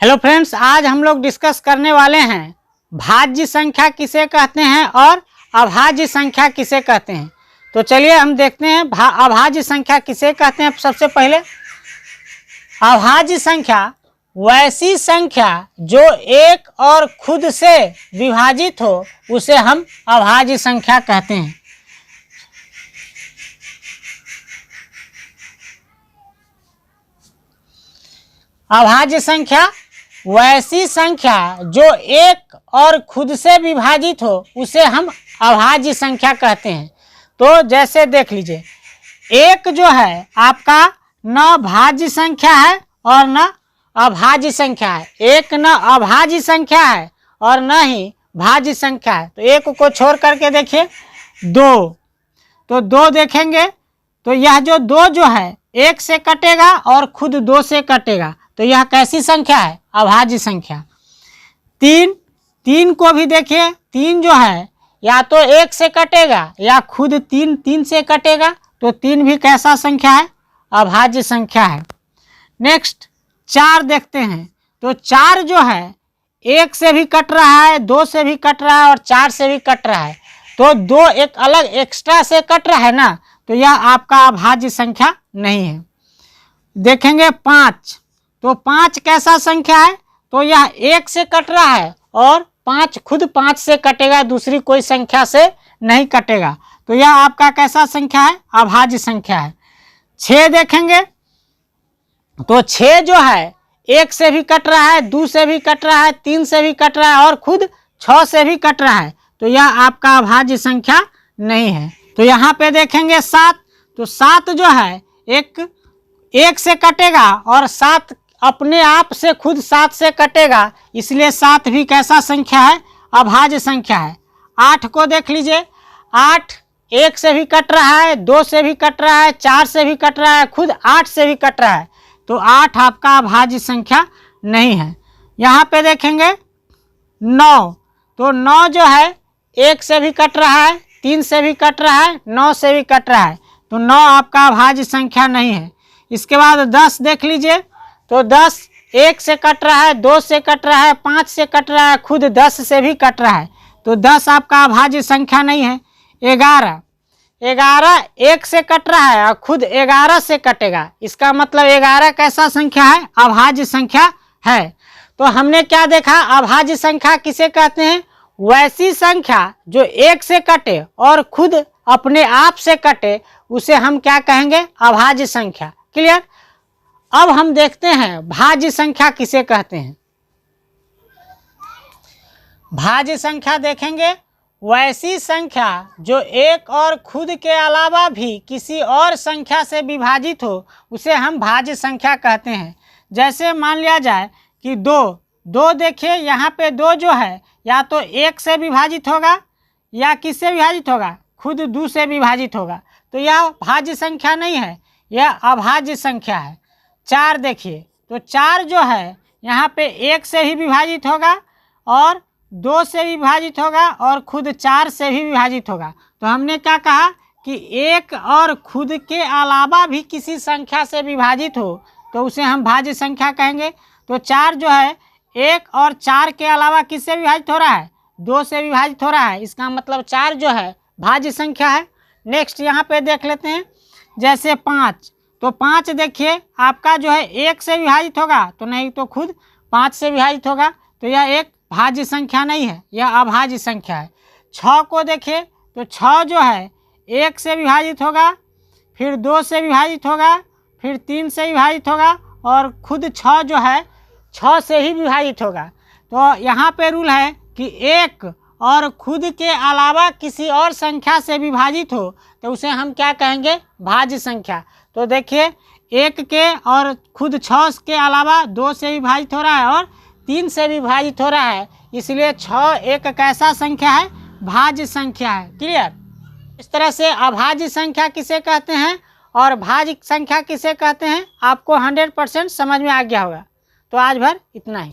Hello friends, आज हम लोग डिस्कस करने वाले हैं भाज्य संख्या किसे कहते हैं और अभाज्य संख्या किसे कहते हैं। तो चलिए हम देखते हैं अभाज्य संख्या किसे कहते हैं। सबसे पहले अभाज्य संख्या वैसी संख्या जो एक और खुद से विभाजित हो उसे हम अभाज्य संख्या कहते हैं। अभाज्य संख्या वैसी संख्या जो एक और खुद से विभाजित हो उसे हम अभाज्य संख्या कहते हैं। तो जैसे देख लीजिए, एक जो है आपका न भाज्य संख्या है और न अभाज्य संख्या है। एक न अभाज्य संख्या है और न ही भाज्य संख्या है। तो एक को छोड़ करके देखिए दो, तो दो देखेंगे तो यह जो दो जो है एक से कटेगा और खुद दो से कटेगा, तो यह कैसी संख्या है? अभाज्य संख्या। तीन को भी देखिए, तीन जो है या तो एक से कटेगा या खुद तीन से कटेगा, तो तीन भी कैसा संख्या है? अभाज्य संख्या है। नेक्स्ट चार देखते हैं, तो चार जो है एक से भी कट रहा है, दो से भी कट रहा है और चार से भी कट रहा है, तो दो एक अलग एक्स्ट्रा से कट रहा है ना, तो यह आपका अभाज्य संख्या नहीं है। देखेंगे पाँच, तो पाँच कैसा संख्या है? तो यह एक से कट रहा है और पाँच खुद पाँच से कटेगा, दूसरी कोई संख्या से नहीं कटेगा, तो यह आपका कैसा संख्या है? अभाज्य संख्या है। छः देखेंगे, तो छः जो है एक से भी कट रहा है, दो से भी कट रहा है, तीन से भी कट रहा है और खुद छः से भी कट रहा है, तो यह आपका अभाज्य संख्या नहीं है। तो यहाँ पे देखेंगे सात, तो सात जो है एक से कटेगा और सात अपने आप से खुद सात से कटेगा, इसलिए सात भी कैसा संख्या है? अभाज्य संख्या है। आठ को देख लीजिए, आठ एक से भी कट रहा है, दो से भी कट रहा है, चार से भी कट रहा है, खुद आठ से भी कट रहा है, तो आठ आपका अभाज्य संख्या नहीं है। यहाँ पे देखेंगे नौ, तो नौ जो है एक से भी कट रहा है, तीन से भी कट रहा है, नौ से भी कट रहा है, तो नौ आपका अभाज्य संख्या नहीं है। इसके बाद 10 देख लीजिए, तो 10 एक से कट रहा है, दो से कट रहा है, पाँच से कट रहा है, खुद 10 से भी कट रहा है, तो 10 आपका अभाज्य संख्या नहीं है। 11 एक से कट रहा है और खुद 11 से कटेगा, इसका मतलब 11 कैसा संख्या है? अभाज्य संख्या है। तो हमने क्या देखा? अभाज्य संख्या किसे कहते हैं? वैसी संख्या जो एक से कटे और खुद अपने आप से कटे उसे हम क्या कहेंगे? अभाज्य संख्या। क्लियर? अब हम देखते हैं भाज्य संख्या किसे कहते हैं। भाज्य संख्या देखेंगे वैसी संख्या जो एक और खुद के अलावा भी किसी और संख्या से विभाजित हो उसे हम भाज्य संख्या कहते हैं। जैसे मान लिया जाए कि दो देखिए, यहाँ पे दो जो है या तो एक से विभाजित होगा या किससे विभाजित होगा? खुद दो से विभाजित होगा, तो यह भाज्य संख्या नहीं है, यह अभाज्य संख्या है। चार देखिए, तो चार जो है यहाँ पे एक से ही विभाजित होगा और दो से भी विभाजित होगा और खुद चार से भी विभाजित होगा, तो हमने क्या कहा कि एक और खुद के अलावा भी किसी संख्या से विभाजित हो तो उसे हम भाज्य संख्या कहेंगे। तो चार जो है एक और चार के अलावा किससे विभाजित हो रहा है? दो से विभाजित हो रहा है, इसका मतलब चार जो है भाज्य संख्या है। नेक्स्ट यहाँ पे देख लेते हैं, जैसे पाँच, तो पाँच देखिए आपका जो है एक से विभाजित होगा तो नहीं, तो खुद पाँच से विभाजित होगा, तो यह एक भाज्य संख्या नहीं है, यह अभाज्य संख्या है। छः को देखिए, तो छः जो है एक से विभाजित होगा, फिर दो से विभाजित होगा, फिर तीन से विभाजित होगा और खुद छः जो है छः से ही विभाजित होगा। तो यहाँ पे रूल है कि एक और खुद के अलावा किसी और संख्या से विभाजित हो तो उसे हम क्या कहेंगे? भाज्य संख्या। तो देखिए एक के और खुद छः के अलावा दो से विभाजित हो रहा है और तीन से विभाजित हो रहा है, इसलिए छः एक कैसा संख्या है? भाज्य संख्या है। क्लियर? इस तरह से अभाज्य संख्या किसे कहते हैं और भाज्य संख्या किसे कहते हैं आपको 100% समझ में आ गया होगा। तो आज भर इतना ही।